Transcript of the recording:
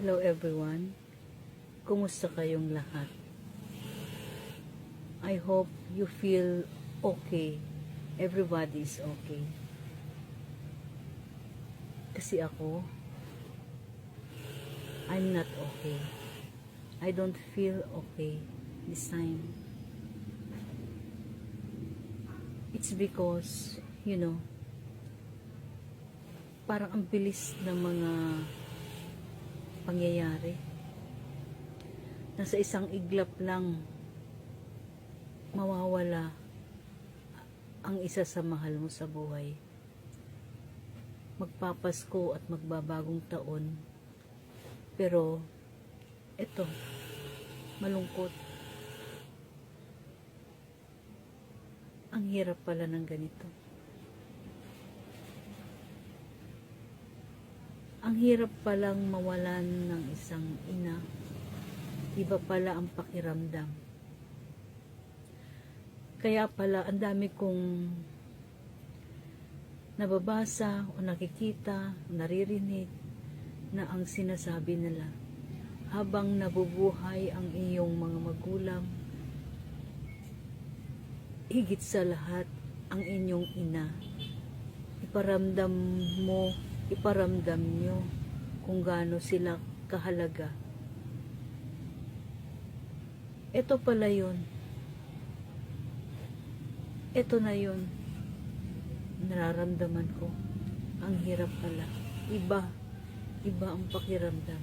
Hello everyone, kumusta kayong lahat? I hope you feel okay. Everybody is okay. Kasi ako, I'm not okay. I don't feel okay this time. It's because, parang ang bilis ng mga pangyayari. Nasa isang iglap lang mawawala ang isa sa mahal mo sa buhay. Magpapasko at magbabagong taon. Pero eto, malungkot. Ang hirap pala ng ganito. Ang hirap palang mawalan ng isang ina. Iba pala ang pakiramdam. Kaya pala ang dami kong nababasa o nakikita, naririnig na ang sinasabi nila, habang nabubuhay ang iyong mga magulang, higit sa lahat ang inyong ina, iparamdam nyo kung gaano sila kahalaga. Ito pala yun. Ito na yun. Nararamdaman ko. Ang hirap pala. Iba ang pakiramdam.